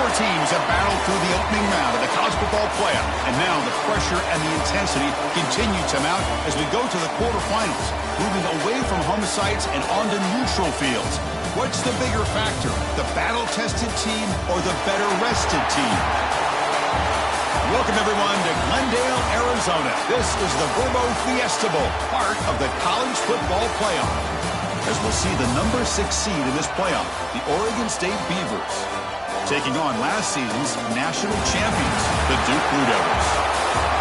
Four teams have battled through the opening round of the college football playoff, and now the pressure and the intensity continue to mount as we go to the quarterfinals, moving away from home sites and onto neutral fields. What's the bigger factor, the battle-tested team or the better-rested team? Welcome, everyone, to Glendale, Arizona. This is the Verbo Fiesta Bowl, part of the college football playoff. As we'll see the number 6 seed in this playoff, the Oregon State Beavers, taking on last season's national champions, the Duke Blue Devils.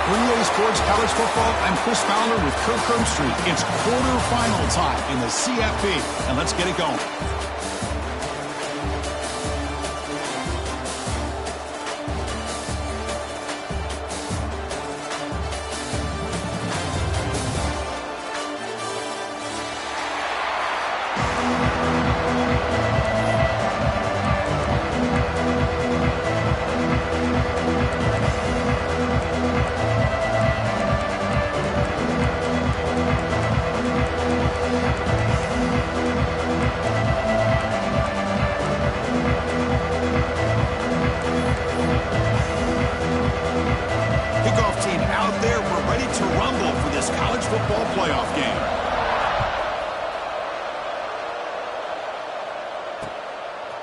For EA Sports College Football, I'm Chris Fowler with Kirk Herbstreit. It's quarterfinal time in the CFP, and let's get it going.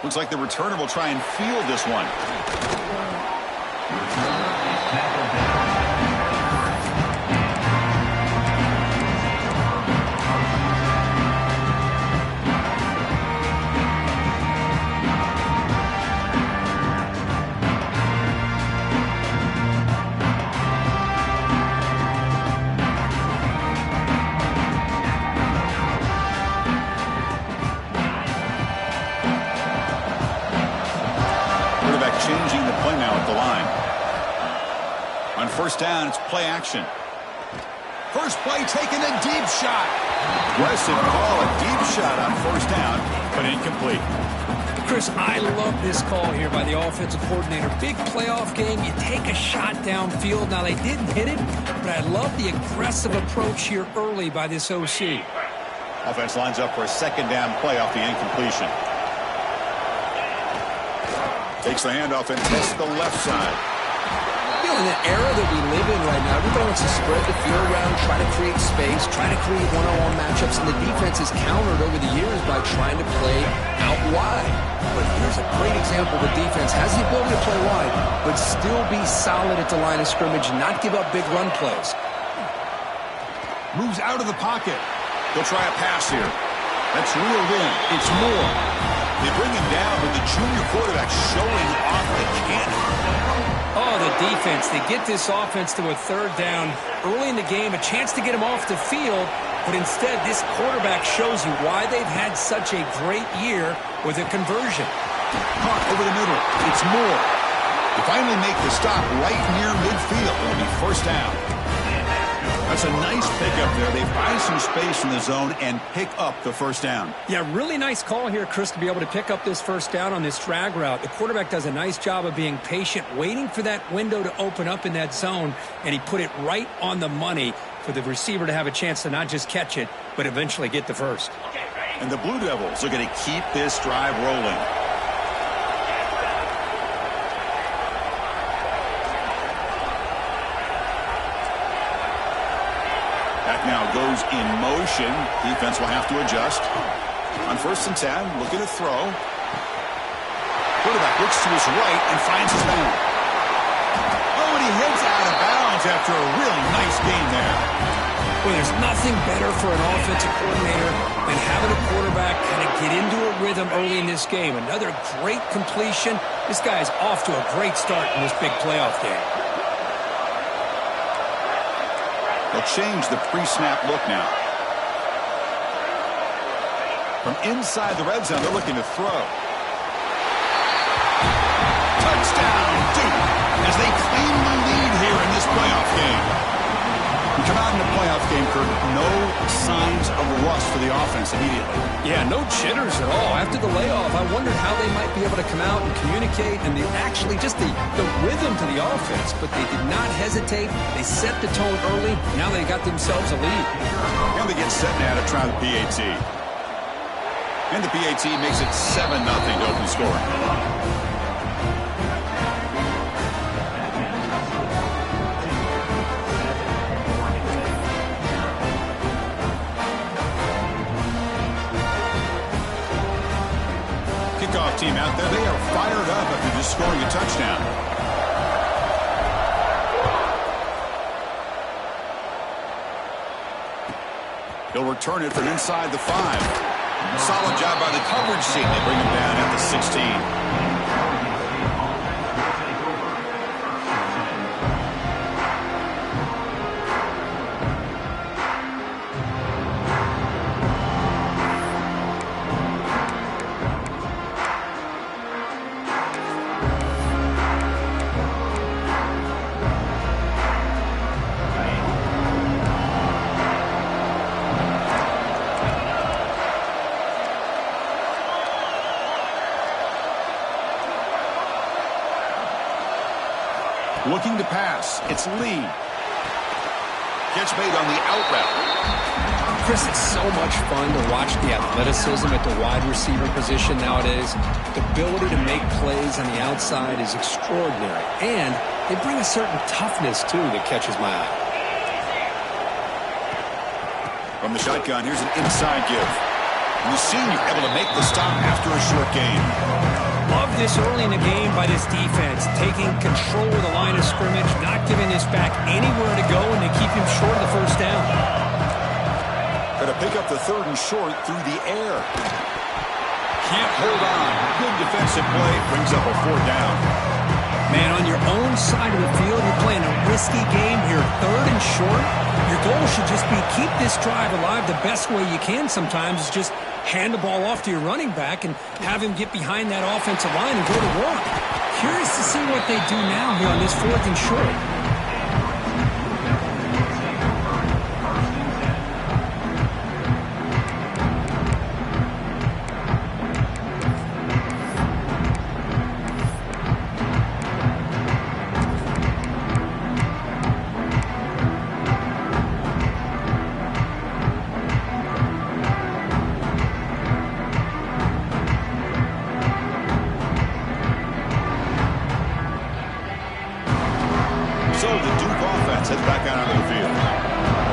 Looks like the returner will try and field this one. Changing the play now at the line. On first down, it's play action. First play taking a deep shot. Aggressive call, a deep shot on first down, but incomplete. Chris, I love this call here by the offensive coordinator. Big playoff game, you take a shot downfield. Now, they didn't hit it, but I love the aggressive approach here early by this OC. Offense lines up for a second down play off the incompletion. Takes the handoff and tests the left side. You know, in the era that we live in right now, everybody wants to spread the field around, try to create space, try to create one-on-one matchups, and the defense is countered over the years by trying to play out wide. But here's a great example. The defense has the ability to play wide, but still be solid at the line of scrimmage, not give up big run plays. Moves out of the pocket. They'll try a pass here. That's reeled in. It's Moore. They bring him down with the junior quarterback showing off the cannon. Oh, the defense. They get this offense to a third down early in the game, a chance to get him off the field, but instead this quarterback shows you why they've had such a great year with a conversion. Caught over the middle. It's Moore. They finally make the stop right near midfield. It'll be first down. That's a nice pickup there. They find some space in the zone and pick up the first down. Yeah, really nice call here, Chris, to be able to pick up this first down on this drag route. The quarterback does a nice job of being patient, waiting for that window to open up in that zone, and he put it right on the money for the receiver to have a chance to not just catch it, but eventually get the first. And the Blue Devils are going to keep this drive rolling. Now goes in motion. Defense will have to adjust. On first and 10, looking to throw. Quarterback looks to his right and finds his man. Oh, and he heads out of bounds after a really nice game there. Well, there's nothing better for an offensive coordinator than having a quarterback kind of get into a rhythm early in this game. Another great completion. This guy's off to a great start in this big playoff game. They'll change the pre-snap look now. From inside the red zone, they're looking to throw. Touchdown, Duke, as they claim the lead here in this playoff game. We come out in the playoff game, Kirk, no signs of rust for the offense immediately. Yeah, no jitters at all. After the layoff, I wondered how they might be able to come out and communicate, and actually just the rhythm to the offense, but they did not hesitate. They set the tone early. Now they got themselves a lead. And they get set now to try the PAT. And the PAT makes it 7-0 to open scoring. scout team out there, they are fired up after just scoring a touchdown. He'll return it from inside the 5. Solid job by the coverage team. They bring him down at the 16. Looking to pass. It's Lee. Catch made on the out route. Chris, it's so much fun to watch the athleticism at the wide receiver position nowadays. The ability to make plays on the outside is extraordinary. And they bring a certain toughness, too, that catches my eye. From the shotgun, here's an inside give. And the senior able to make the stop after a short gain. Love this early in the game by this defense, taking control of the line of scrimmage, not giving this back anywhere to go, and they keep him short of the first down. Got to pick up the 3rd and short through the air. Can't hold on. Good defensive play. Brings up a 4th down. Man, on your own side of the field, you're playing a risky game here, 3rd and short. Your goal should just be keep this drive alive the best way you can sometimes is just hand the ball off to your running back and have him get behind that offensive line and go to work. Curious to see what they do now here on this 4th and short. So the Duke offense heads back out onto the field.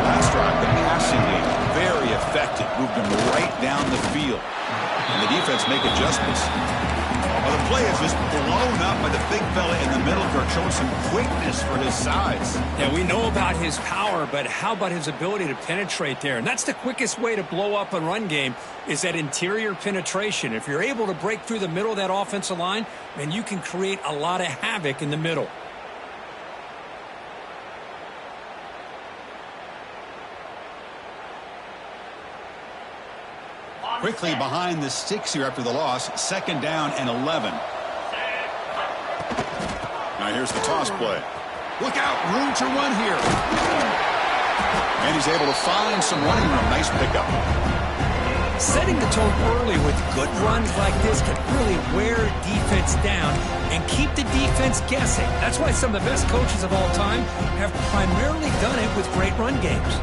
Last drive, the passing game, very effective. Moved them right down the field. And the defense make adjustments. Well, the play is just blown up by the big fella in the middle, Kirk, showing some quickness for his size. Yeah, we know about his power, but how about his ability to penetrate there? And that's the quickest way to blow up a run game is that interior penetration. If you're able to break through the middle of that offensive line, then you can create a lot of havoc in the middle. Quickly behind the sticks here after the loss. 2nd down and 11. Now here's the toss play. Look out, room to run here. And he's able to find some running room. Nice pickup. Setting the tone early with good runs like this can really wear defense down and keep the defense guessing. That's why some of the best coaches of all time have primarily done it with great run games.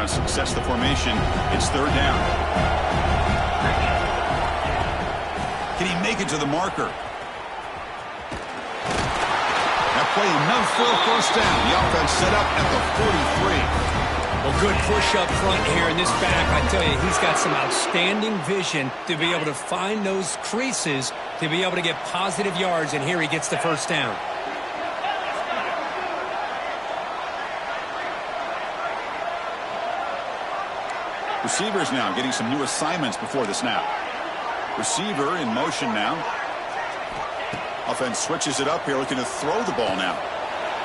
Success the formation. It's 3rd down. Can he make it to the marker? That play enough for a 1st down. The offense set up at the 43. Well, good push up front here in this back. I tell you, he's got some outstanding vision to be able to find those creases to be able to get positive yards, and here he gets the 1st down. Receivers now getting some new assignments before the snap. Receiver in motion now. Offense switches it up here, looking to throw the ball now.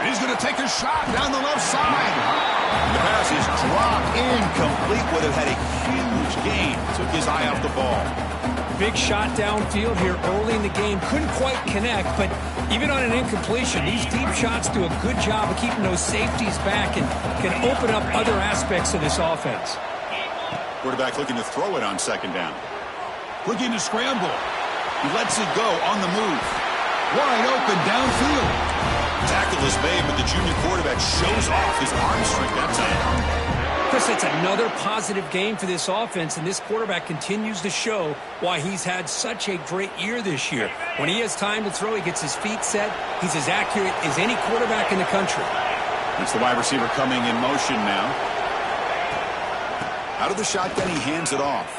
And he's going to take a shot down the left side. The pass is dropped incomplete. Would have had a huge gain. Took his eye off the ball. Big shot downfield here early in the game. Couldn't quite connect, but even on an incompletion, these deep shots do a good job of keeping those safeties back and can open up other aspects of this offense. Quarterback looking to throw it on 2nd down. Looking to scramble. He lets it go on the move. Wide open downfield. Tackle is made, but the junior quarterback shows off his arm strength that time. Chris, it's another positive game for this offense, and this quarterback continues to show why he's had such a great year this year. When he has time to throw, he gets his feet set. He's as accurate as any quarterback in the country. It's the wide receiver coming in motion now. Out of the shotgun, he hands it off.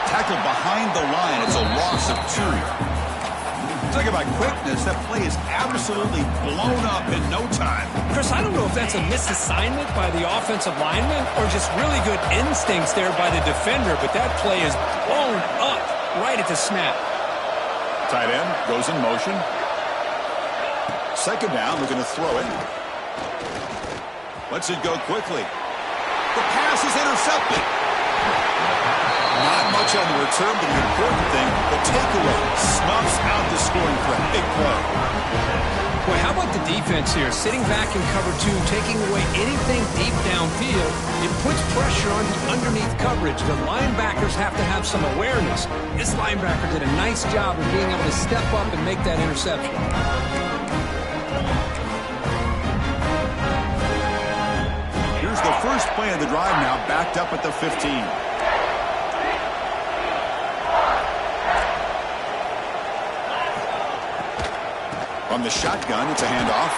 Tackled behind the line. It's a loss of 2. Talking about quickness, that play is absolutely blown up in no time. Chris, I don't know if that's a misassignment by the offensive lineman or just really good instincts there by the defender, but that play is blown up right at the snap. Tight end goes in motion. Second down, looking to throw it. Lets it go quickly. The pass is intercepted. Not much on the return, but the important thing, the takeaway snuffs out the scoring threat. Big play. Boy, how about the defense here? Sitting back in cover 2, taking away anything deep downfield. It puts pressure on the underneath coverage. The linebackers have to have some awareness. This linebacker did a nice job of being able to step up and make that interception. Here's the first play of the drive now, backed up at the 15. From the shotgun, it's a handoff.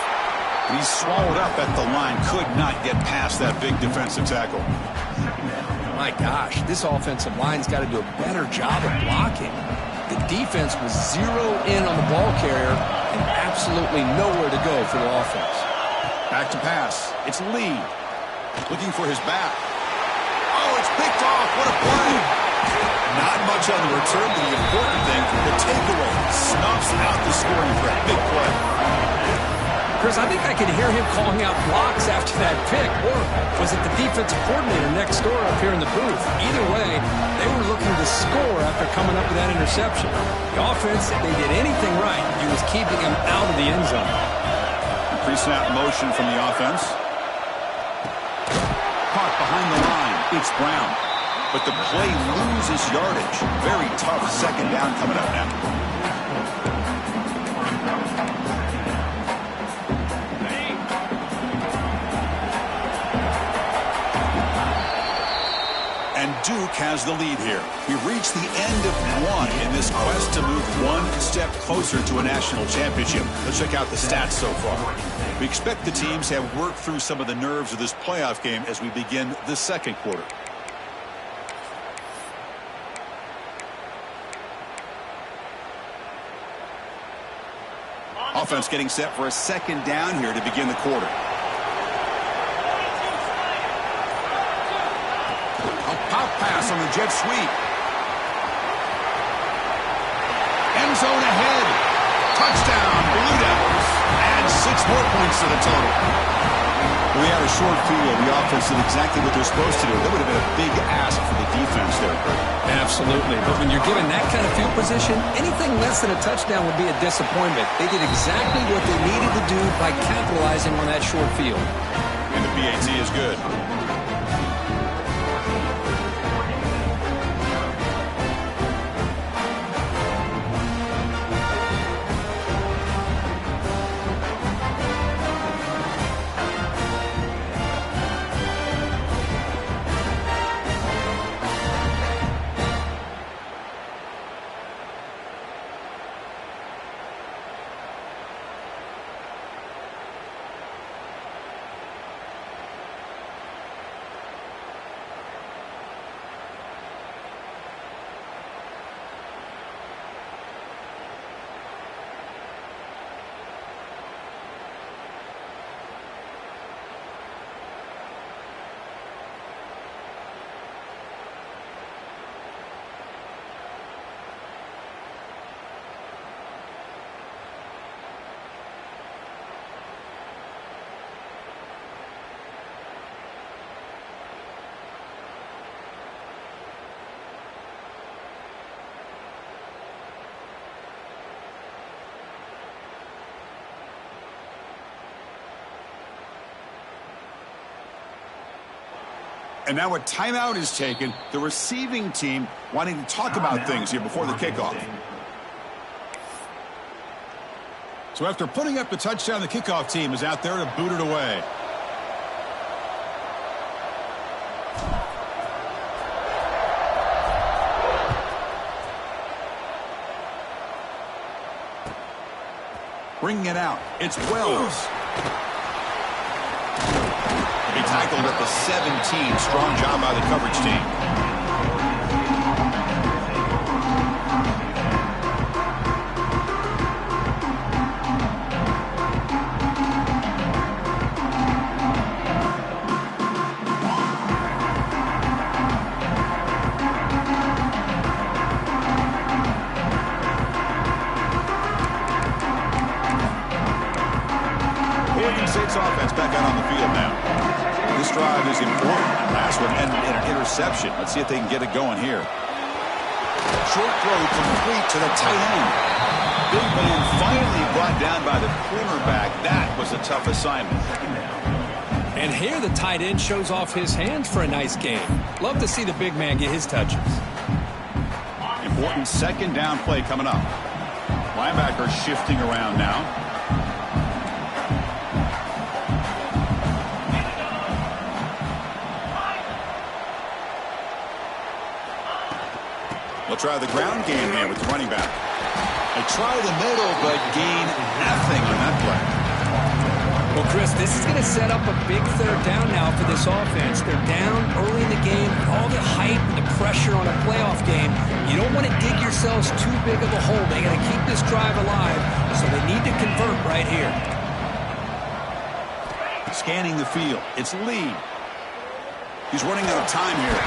And he's swallowed up at the line. Could not get past that big defensive tackle. My gosh, this offensive line's got to do a better job of blocking. The defense was zeroed in on the ball carrier and absolutely nowhere to go for the offense. Back to pass. It's Lee. Looking for his back. Oh, it's picked off. What a play. Not much on the return, but the important thing, the takeaway snuffs out the scoring threat. Big play. Chris, I think I could hear him calling out blocks after that pick. Or was it the defensive coordinator next door up here in the booth? Either way, they were looking to score after coming up with that interception. The offense, if they did anything right, he was keeping him out of the end zone. Pre-snap motion from the offense. Caught behind the line. It's Brown. But the play loses yardage. Very tough second down coming up now. And Duke has the lead here. We've reached the end of one in this quest to move one step closer to a national championship. Let's check out the stats so far. We expect the teams to have worked through some of the nerves of this playoff game as we begin the second quarter. Offense getting set for a second down here to begin the quarter. A pop pass on the jet sweep. End zone ahead. Touchdown, Blue Devils. And 6 more points to the total. We had a short field. The offense did exactly what they're supposed to do. That would have been a big ask for the defense there, Kurt. Absolutely. But when you're given that kind of field position, anything less than a touchdown would be a disappointment. They did exactly what they needed to do by capitalizing on that short field. And the PAT is good. And now a timeout is taken. The receiving team wanting to talk about things here before the kickoff. So after putting up the touchdown, the kickoff team is out there to boot it away. Bringing it out. It's Wells. He tackled at the 17. Strong job by the coverage team. Offense back out on the field now. This drive is important. Last one ended in an interception. Let's see if they can get it going here. Short throw complete to the tight end. Big man finally brought down by the cornerback. That was a tough assignment. And here the tight end shows off his hands for a nice game. Love to see the big man get his touches. Important second down play coming up. Linebacker shifting around now. We'll try the ground game here with the running back. They try the middle, but gain nothing on that play. Well, Chris, this is going to set up a big third down now for this offense. They're down early in the game. All the hype and the pressure on a playoff game. You don't want to dig yourselves too big of a hole. They got to keep this drive alive, so they need to convert right here. Scanning the field. It's Lee. He's running out of time here.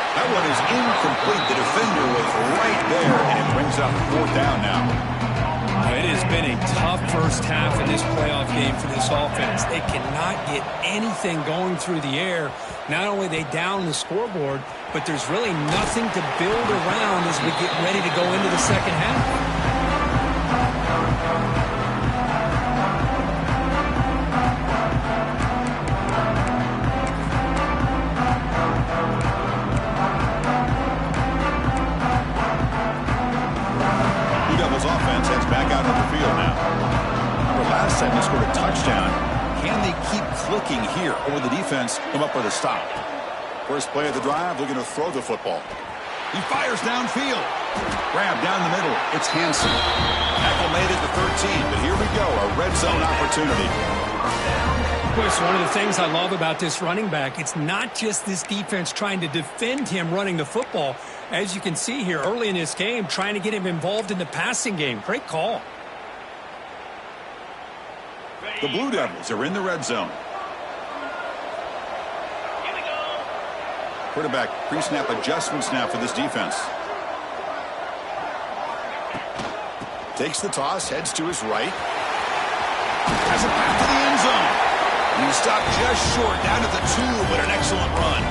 That one is incomplete. The defender was right there, and it brings up fourth down now. It has been a tough first half in this playoff game for this offense. They cannot get anything going through the air. Not only are they down the scoreboard, but there's really nothing to build around as we get ready to go into the second half. Offense heads back out on the field now. Remember last time they scored a touchdown. Can they keep clicking here, or will the defense come up with a stop? First play of the drive, looking to throw the football. He fires downfield. Grab down the middle. It's Hansen. Tackle made at the 13, but here we go, a red zone opportunity. Chris, one of the things I love about this running back, it's not just this defense trying to defend him running the football. As you can see here early in this game, trying to get him involved in the passing game. Great call. The Blue Devils are in the red zone. Quarterback pre-snap adjustments now for this defense. Takes the toss, heads to his right. Has it back to the end zone. And he stopped just short, down at the 2, but an excellent run.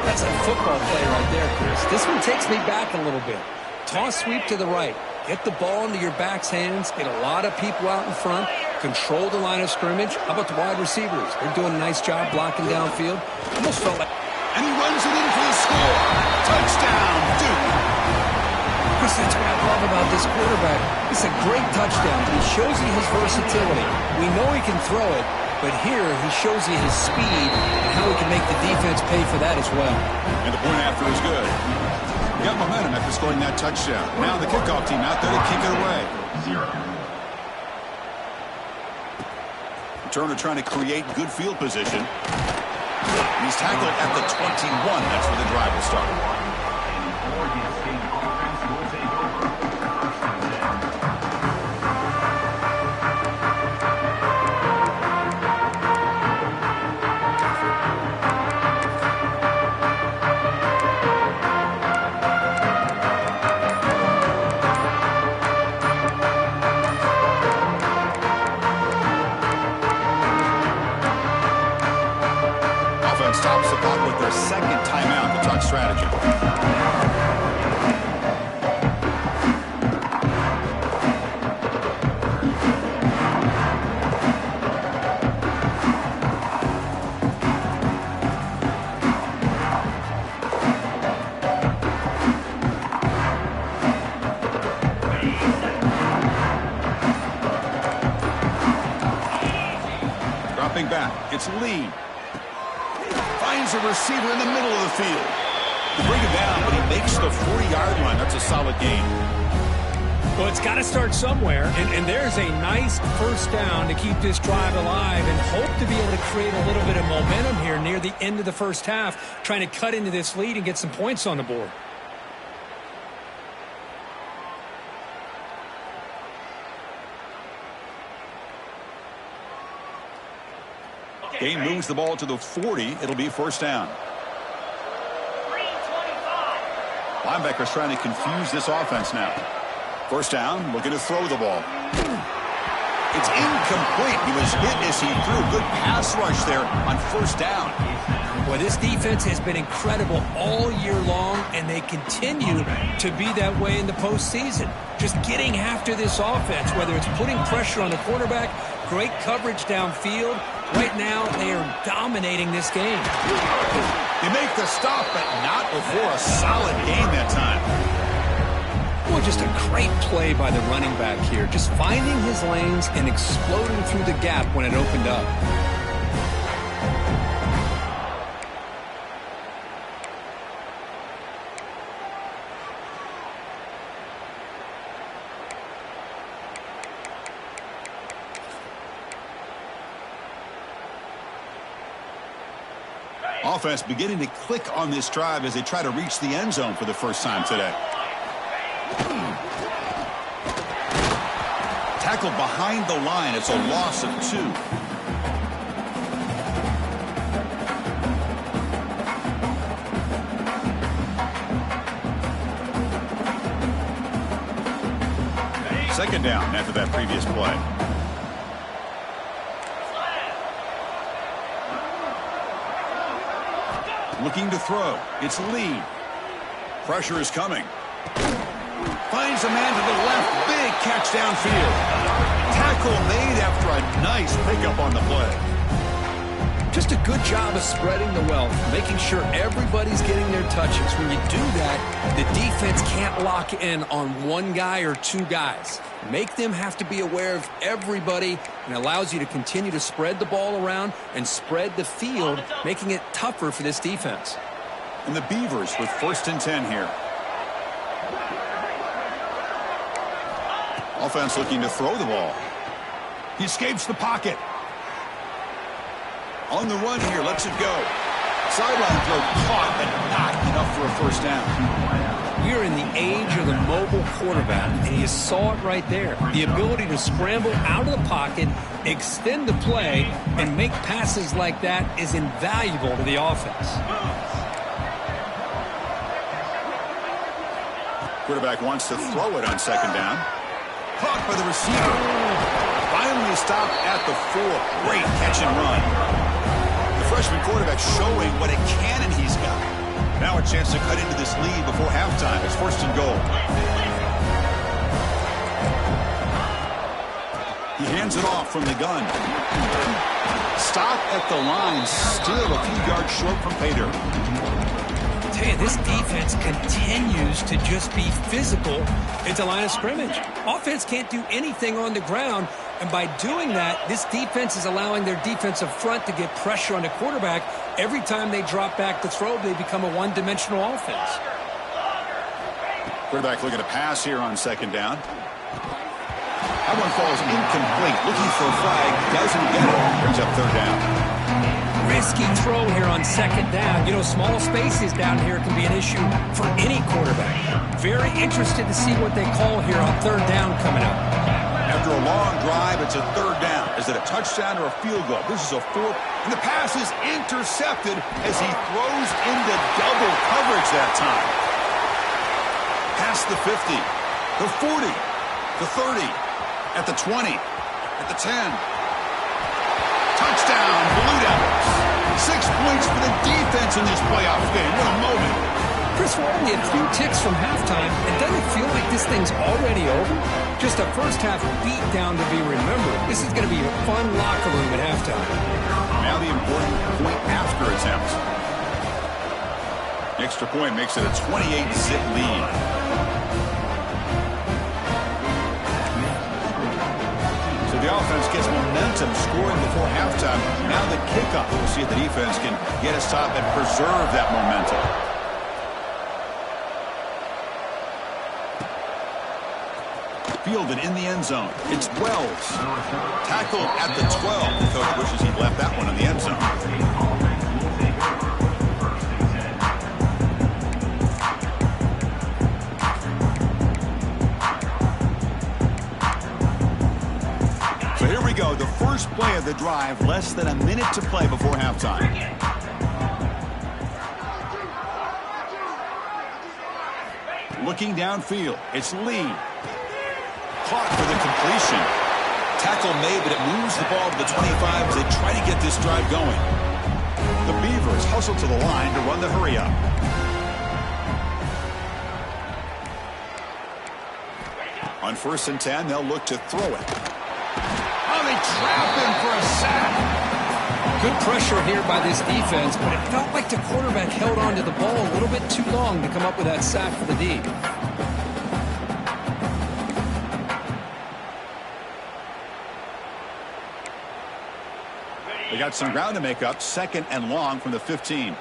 That's a football play right there, Chris. This one takes me back a little bit. Toss sweep to the right. Get the ball into your back's hands. Get a lot of people out in front. Control the line of scrimmage. How about the wide receivers? They're doing a nice job blocking downfield. Almost felt like... And he runs it in for the score. Touchdown, Duke. Chris, that's what I love about this quarterback. It's a great touchdown. He shows you his versatility. We know he can throw it, but here he shows you his speed and how he can make the defense pay for that as well. And the point after is good. He got momentum after scoring that touchdown. Now the kickoff team out there to kick it away. Turner trying to create good field position. He's tackled at the 21. That's where the drive will start. Stops the clock with their second timeout to talk strategy. Dropping back, it's Lee. Finds a receiver in the middle of the field. They bring him down, but he makes the 40-yard line. That's a solid gain. Well, it's got to start somewhere, and there's a nice first down to keep this drive alive and hope to be able to create a little bit of momentum here near the end of the first half, trying to cut into this lead and get some points on the board. Game moves the ball to the 40. It'll be first down. Linebackers trying to confuse this offense now. First down, looking to throw the ball. It's incomplete. He was hit as he threw. Good pass rush there on first down. Well, this defense has been incredible all year long, and they continue to be that way in the postseason. Just getting after this offense, whether it's putting pressure on the quarterback, great coverage downfield. Right now, they are dominating this game. They make the stop, but not before a solid game that time. Well, just a great play by the running back here. Just finding his lanes and exploding through the gap when it opened up. Offense beginning to click on this drive as they try to reach the end zone for the first time today. Tackled behind the line. It's a loss of 2. Second down after that previous play. Looking to throw. It's Lee. Pressure is coming. Finds a man to the left. Big catch downfield. Tackle made after a nice pickup on the play. Just a good job of spreading the wealth, making sure everybody's getting their touches. When you do that, the defense can't lock in on one guy or two guys. Make them have to be aware of everybody, and allows you to continue to spread the ball around and spread the field, making it tougher for this defense. And the Beavers with 1st and 10 here. Offense looking to throw the ball. He escapes the pocket. On the run here, lets it go. Sideline throw caught, but not enough for a first down. We're in the age of the mobile quarterback, and you saw it right there. The ability to scramble out of the pocket, extend the play, and make passes like that is invaluable to the offense. Quarterback wants to throw it on second down. Caught by the receiver. Finally stopped at the 4. Great catch and run. The freshman quarterback showing what a cannon he's got. Now a chance to cut into this lead before halftime. It's 1st and goal. He hands it off from the gun. Stop at the line. Still a few yards short from pay dirt. I tell you, this defense continues to just be physical at the line of scrimmage. Offense can't do anything on the ground, and by doing that, this defense is allowing their defensive front to get pressure on the quarterback. Every time they drop back to throw, they become a one-dimensional offense. Quarterback looking to pass here on second down. That one falls incomplete. Looking for a flag. Doesn't get it. Brings up third down. Risky throw here on second down. You know, small spaces down here can be an issue for any quarterback. Very interested to see what they call here on third down coming up. After a long drive, it's a third down. Is it a touchdown or a field goal? This is a 4th. And the pass is intercepted as he throws into double coverage that time. Past the 50, the 40, the 30, at the 20, at the 10. Touchdown, Blue Devils. 6 points for the defense in this playoff game. What a moment. Chris, we're only a few ticks from halftime. It doesn't feel like this thing's already over. Just a first-half beatdown to be remembered. This is going to be a fun locker room at halftime. Now the important point after attempt. The extra point makes it a 28-zip lead. So the offense gets momentum scoring before halftime. Now the kickoff. We'll see if the defense can get a stop and preserve that momentum. Fielded in the end zone. It's Wells. Tackled at the 12. The coach wishes he'd left that one in the end zone. So here we go. The first play of the drive. Less than a minute to play before halftime. Looking downfield. It's Lee. Caught for the completion. Tackle made, but it moves the ball to the 25 as they try to get this drive going. The Beavers hustle to the line to run the hurry up. On 1st and 10, they'll look to throw it. Oh, they trap him for a sack. Good pressure here by this defense, but it felt like the quarterback held on to the ball a little bit too long to come up with that sack for the D. They got some ground to make up. 2nd and long from the 15.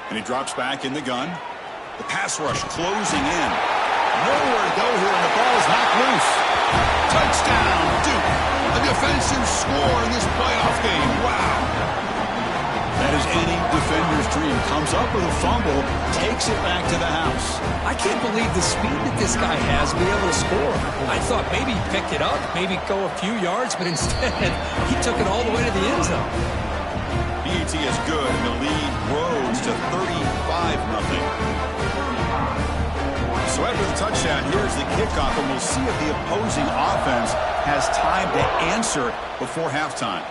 And he drops back in the gun. The pass rush closing in. Nowhere to go here, and the ball is knocked loose. Touchdown, Duke. A defensive score in this playoff game. Wow. That is any defender's dream. Comes up with a fumble, takes it back to the house. I can't believe the speed that this guy has to be able to score. I thought maybe he'd pick it up, maybe go a few yards, but instead he took it all the way to the end zone. BET is good, and the lead grows to 35-0. So after the touchdown, here's the kickoff, and we'll see if the opposing offense has time to answer before halftime.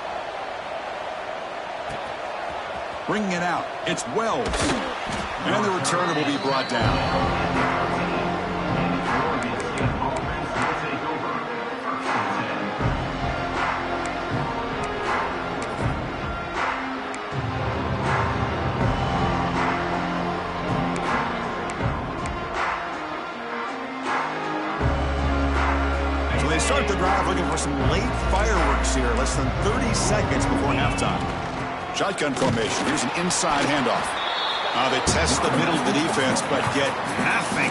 Bringing it out, it's Wells. And the returner will be brought down. So they start the drive looking for some late fireworks here, less than 30 seconds before halftime. Shotgun formation. Here's an inside handoff. They test the middle of the defense, but get nothing.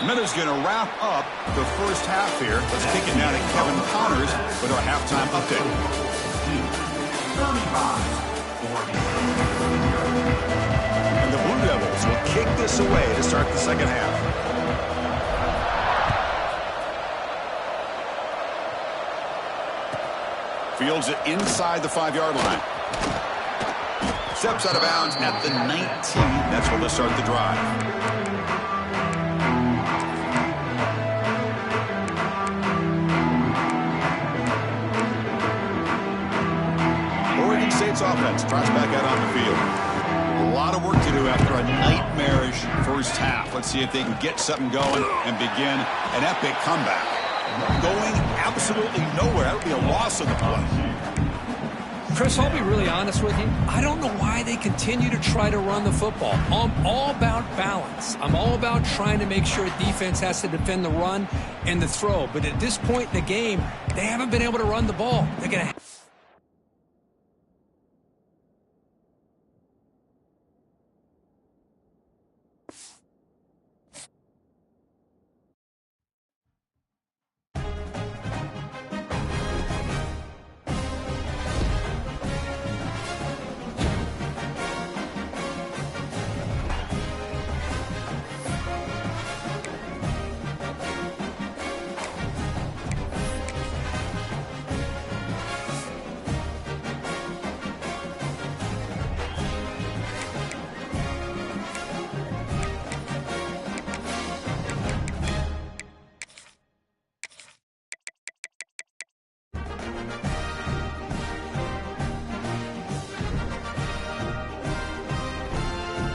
Miller's going to wrap up the first half here. Let's kick it now to Kevin Connors with our halftime update. 35-40. And the Blue Devils will kick this away to start the second half. Fields it inside the 5-yard line. Steps out of bounds at the 19. That's where they'll start the drive. Oregon State's offense tries back out on the field. A lot of work to do after a nightmarish first half. Let's see if they can get something going and begin an epic comeback. Going absolutely nowhere. That would be a loss of the play. Chris, I'll be really honest with you. I don't know why they continue to try to run the football. I'm all about balance. I'm all about trying to make sure defense has to defend the run and the throw. But at this point in the game, they haven't been able to run the ball. They're going to